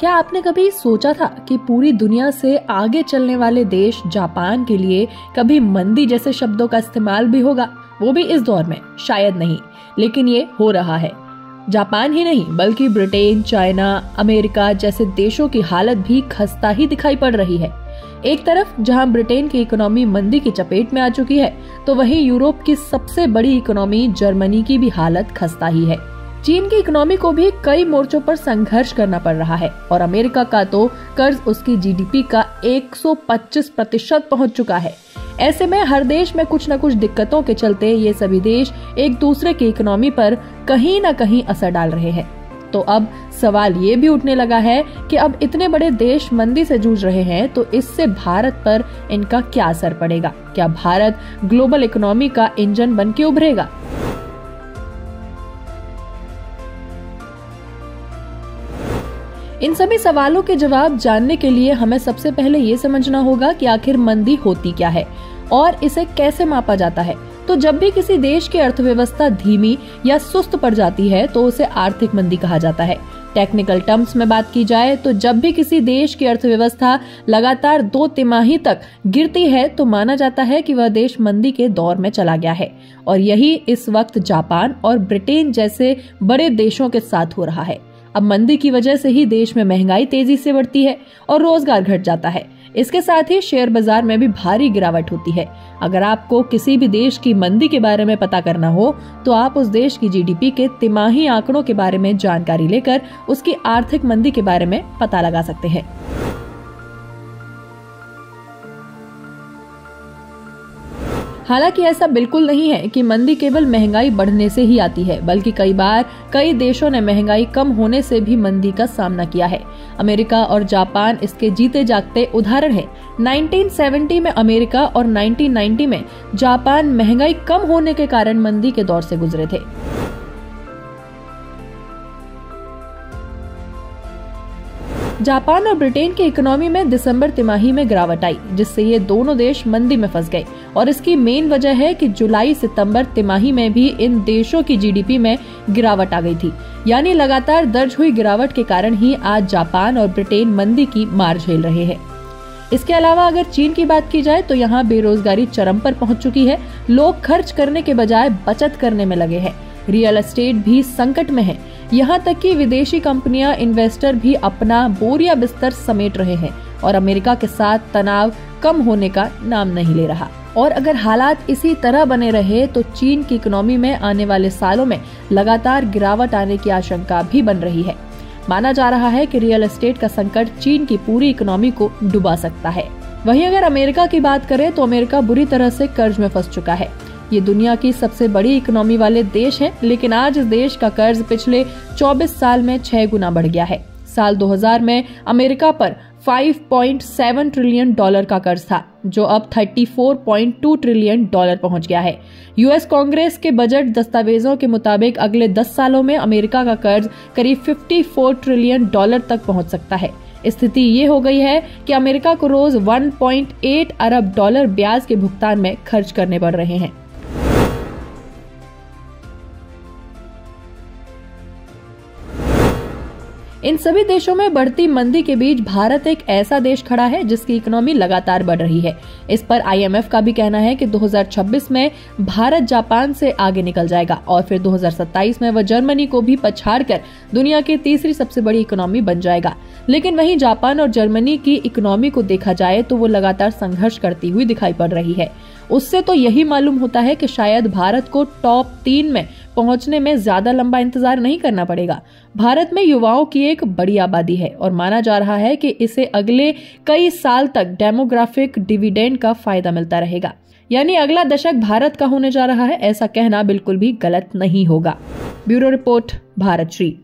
क्या आपने कभी सोचा था कि पूरी दुनिया से आगे चलने वाले देश जापान के लिए कभी मंदी जैसे शब्दों का इस्तेमाल भी होगा, वो भी इस दौर में? शायद नहीं, लेकिन ये हो रहा है। जापान ही नहीं बल्कि ब्रिटेन, चाइना, अमेरिका जैसे देशों की हालत भी खस्ता ही दिखाई पड़ रही है। एक तरफ जहां ब्रिटेन की इकोनॉमी मंदी की चपेट में आ चुकी है, तो वहीं यूरोप की सबसे बड़ी इकोनॉमी जर्मनी की भी हालत खस्ता ही है। चीन की इकोनॉमी को भी कई मोर्चों पर संघर्ष करना पड़ रहा है और अमेरिका का तो कर्ज उसकी जीडीपी का 125% पहुंच चुका है। ऐसे में हर देश में कुछ न कुछ दिक्कतों के चलते ये सभी देश एक दूसरे की इकोनॉमी पर कहीं न कहीं असर डाल रहे हैं। तो अब सवाल ये भी उठने लगा है कि अब इतने बड़े देश मंदी से जूझ रहे हैं, तो इससे भारत पर इनका क्या असर पड़ेगा? क्या भारत ग्लोबल इकोनॉमी का इंजन बन के उभरेगा? इन सभी सवालों के जवाब जानने के लिए हमें सबसे पहले ये समझना होगा कि आखिर मंदी होती क्या है और इसे कैसे मापा जाता है। तो जब भी किसी देश की अर्थव्यवस्था धीमी या सुस्त पड़ जाती है तो उसे आर्थिक मंदी कहा जाता है। टेक्निकल टर्म्स में बात की जाए तो जब भी किसी देश की अर्थव्यवस्था लगातार 2 तिमाही तक गिरती है तो माना जाता है कि वह देश मंदी के दौर में चला गया है। और यही इस वक्त जापान और ब्रिटेन जैसे बड़े देशों के साथ हो रहा है। अब मंदी की वजह से ही देश में महंगाई तेजी से बढ़ती है और रोजगार घट जाता है। इसके साथ ही शेयर बाजार में भी भारी गिरावट होती है। अगर आपको किसी भी देश की मंदी के बारे में पता करना हो तो आप उस देश की जीडीपी के तिमाही आंकड़ों के बारे में जानकारी लेकर उसकी आर्थिक मंदी के बारे में पता लगा सकते हैं। हालांकि ऐसा बिल्कुल नहीं है कि मंदी केवल महंगाई बढ़ने से ही आती है, बल्कि कई बार कई देशों ने महंगाई कम होने से भी मंदी का सामना किया है। अमेरिका और जापान इसके जीते जागते उदाहरण हैं। 1970 में अमेरिका और 1990 में जापान महंगाई कम होने के कारण मंदी के दौर से गुजरे थे। जापान और ब्रिटेन की इकोनॉमी में दिसंबर तिमाही में गिरावट आई, जिससे ये दोनों देश मंदी में फंस गए। और इसकी मेन वजह है कि जुलाई-सितंबर तिमाही में भी इन देशों की जीडीपी में गिरावट आ गई थी। यानी लगातार दर्ज हुई गिरावट के कारण ही आज जापान और ब्रिटेन मंदी की मार झेल रहे हैं। इसके अलावा अगर चीन की बात की जाए तो यहाँ बेरोजगारी चरम पर पहुंच चुकी है। लोग खर्च करने के बजाय बचत करने में लगे हैं। रियल एस्टेट भी संकट में है। यहाँ तक कि विदेशी कंपनियां, इन्वेस्टर भी अपना बोरिया बिस्तर समेट रहे हैं और अमेरिका के साथ तनाव कम होने का नाम नहीं ले रहा। और अगर हालात इसी तरह बने रहे तो चीन की इकोनॉमी में आने वाले सालों में लगातार गिरावट आने की आशंका भी बन रही है। माना जा रहा है कि रियल एस्टेट का संकट चीन की पूरी इकोनॉमी को डुबा सकता है। वहीं अगर अमेरिका की बात करें तो अमेरिका बुरी तरह से कर्ज में फंस चुका है। ये दुनिया की सबसे बड़ी इकोनॉमी वाले देश हैं, लेकिन आज इस देश का कर्ज पिछले 24 साल में 6 गुना बढ़ गया है। साल 2000 में अमेरिका पर $5.7 ट्रिलियन का कर्ज था, जो अब $34.2 ट्रिलियन पहुंच गया है। यूएस कांग्रेस के बजट दस्तावेजों के मुताबिक अगले 10 सालों में अमेरिका का कर्ज करीब $54 ट्रिलियन तक पहुंच सकता है। स्थिति ये हो गई है कि अमेरिका को रोज $1.8 अरब ब्याज के भुगतान में खर्च करने पड़ रहे हैं। इन सभी देशों में बढ़ती मंदी के बीच भारत एक ऐसा देश खड़ा है जिसकी इकोनॉमी लगातार बढ़ रही है। इस पर आईएमएफ का भी कहना है कि 2026 में भारत जापान से आगे निकल जाएगा और फिर 2027 में वह जर्मनी को भी पछाड़कर दुनिया की तीसरी सबसे बड़ी इकोनॉमी बन जाएगा। लेकिन वहीं जापान और जर्मनी की इकोनॉमी को देखा जाए तो वो लगातार संघर्ष करती हुई दिखाई पड़ रही है। उससे तो यही मालूम होता है कि शायद भारत को टॉप 3 में पहुंचने में ज्यादा लंबा इंतजार नहीं करना पड़ेगा। भारत में युवाओं की एक बड़ी आबादी है और माना जा रहा है कि इसे अगले कई साल तक डेमोग्राफिक डिविडेंड का फायदा मिलता रहेगा। यानी अगला दशक भारत का होने जा रहा है, ऐसा कहना बिल्कुल भी गलत नहीं होगा। Bureau report, Bharat Shri.